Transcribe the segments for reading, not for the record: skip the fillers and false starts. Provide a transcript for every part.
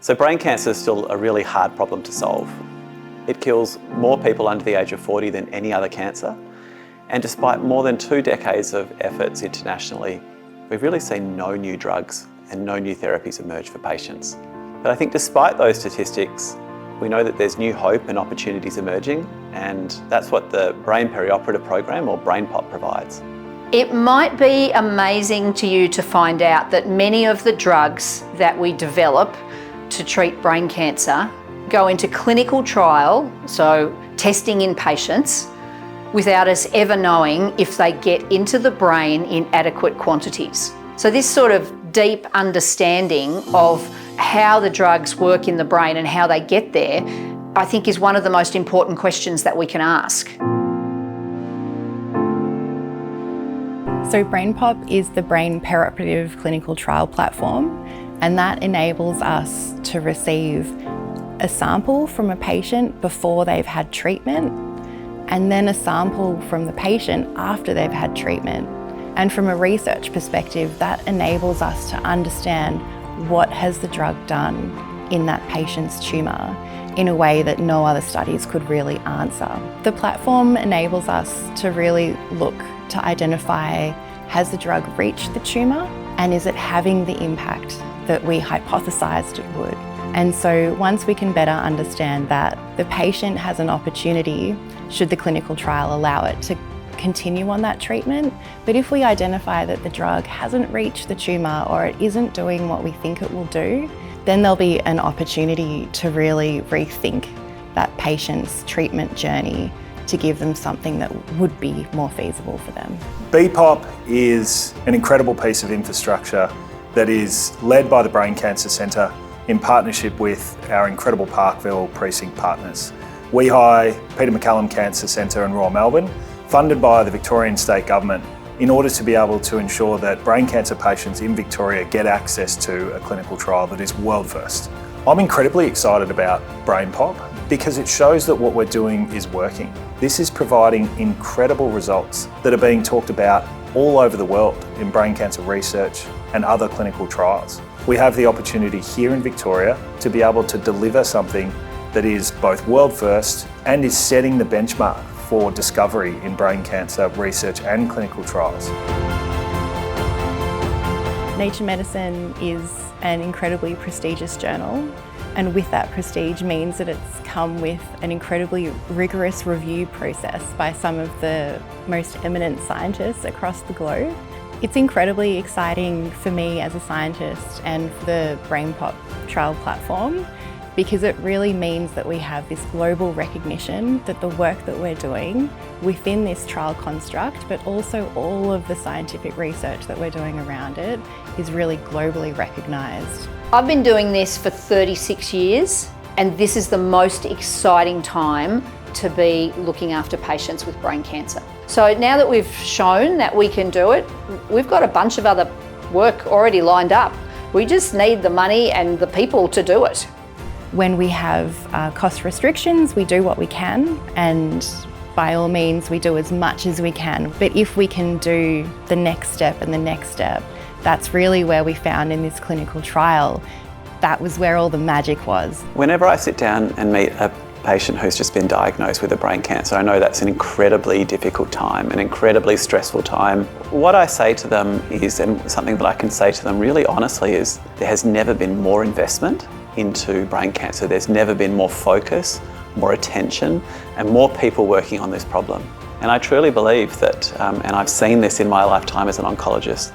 So brain cancer is still a really hard problem to solve. It kills more people under the age of 40 than any other cancer. And despite more than 2 decades of efforts internationally, we've really seen no new drugs and no new therapies emerge for patients. But I think despite those statistics, we know that there's new hope and opportunities emerging, and that's what the Brain Perioperative Program, or BrainPOP, provides. It might be amazing to you to find out that many of the drugs that we develop to treat brain cancer go into clinical trial, so testing in patients, without us ever knowing if they get into the brain in adequate quantities. So this sort of deep understanding of how the drugs work in the brain and how they get there, I think is one of the most important questions that we can ask. So BrainPOP is the Brain Perioperative Clinical Trial Platform, and that enables us to receive a sample from a patient before they've had treatment, and then a sample from the patient after they've had treatment. And from a research perspective, that enables us to understand what has the drug done in that patient's tumour in a way that no other studies could really answer. The platform enables us to really look to identify, has the drug reached the tumour, and is it having the impact that we hypothesised it would? And so once we can better understand that, the patient has an opportunity, should the clinical trial allow it, to continue on that treatment. But if we identify that the drug hasn't reached the tumour or it isn't doing what we think it will do, then there'll be an opportunity to really rethink that patient's treatment journey to give them something that would be more feasible for them. BPOP is an incredible piece of infrastructure that is led by the Brain Cancer Centre in partnership with our incredible Parkville precinct partners. WeHi, Peter MacCallum Cancer Centre and Royal Melbourne, funded by the Victorian State Government in order to be able to ensure that brain cancer patients in Victoria get access to a clinical trial that is world first. I'm incredibly excited about BrainPOP because it shows that what we're doing is working. This is providing incredible results that are being talked about all over the world in brain cancer research and other clinical trials. We have the opportunity here in Victoria to be able to deliver something that is both world first and is setting the benchmark for discovery in brain cancer research and clinical trials. Nature Medicine is an incredibly prestigious journal, and with that prestige means that it's come with an incredibly rigorous review process by some of the most eminent scientists across the globe. It's incredibly exciting for me as a scientist and for the BrainPOP trial platform, because it really means that we have this global recognition that the work that we're doing within this trial construct, but also all of the scientific research that we're doing around it, is really globally recognised. I've been doing this for 36 years, and this is the most exciting time to be looking after patients with brain cancer. So now that we've shown that we can do it, we've got a bunch of other work already lined up. We just need the money and the people to do it. When we have cost restrictions, we do what we can, and by all means we do as much as we can. But if we can do the next step and the next step, that's really where we found in this clinical trial, that was where all the magic was. Whenever I sit down and meet a patient who's just been diagnosed with a brain cancer, I know that's an incredibly difficult time, an incredibly stressful time. What I say to them is, and something that I can say to them really honestly, is there has never been more investment into brain cancer. There's never been more focus, more attention, and more people working on this problem. And I truly believe that, and I've seen this in my lifetime as an oncologist,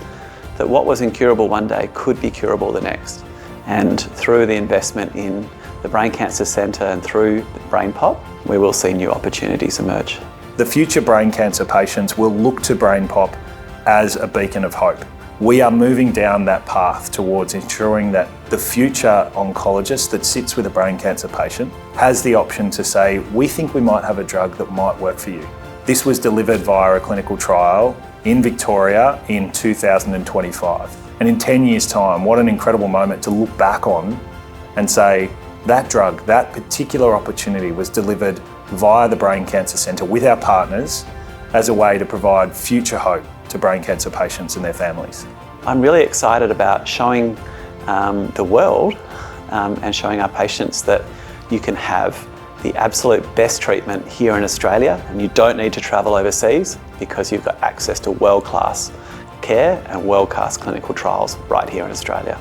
that what was incurable one day could be curable the next. And through the investment in the Brain Cancer Centre and through BrainPOP, we will see new opportunities emerge. The future brain cancer patients will look to BrainPOP as a beacon of hope. We are moving down that path towards ensuring that the future oncologist that sits with a brain cancer patient has the option to say, we think we might have a drug that might work for you. This was delivered via a clinical trial in Victoria in 2025. And in 10 years' time, what an incredible moment to look back on and say, that drug, that particular opportunity was delivered via the Brain Cancer Centre with our partners as a way to provide future hope to brain cancer patients and their families. I'm really excited about showing the world and showing our patients that you can have the absolute best treatment here in Australia and you don't need to travel overseas because you've got access to world-class care and world-class clinical trials right here in Australia.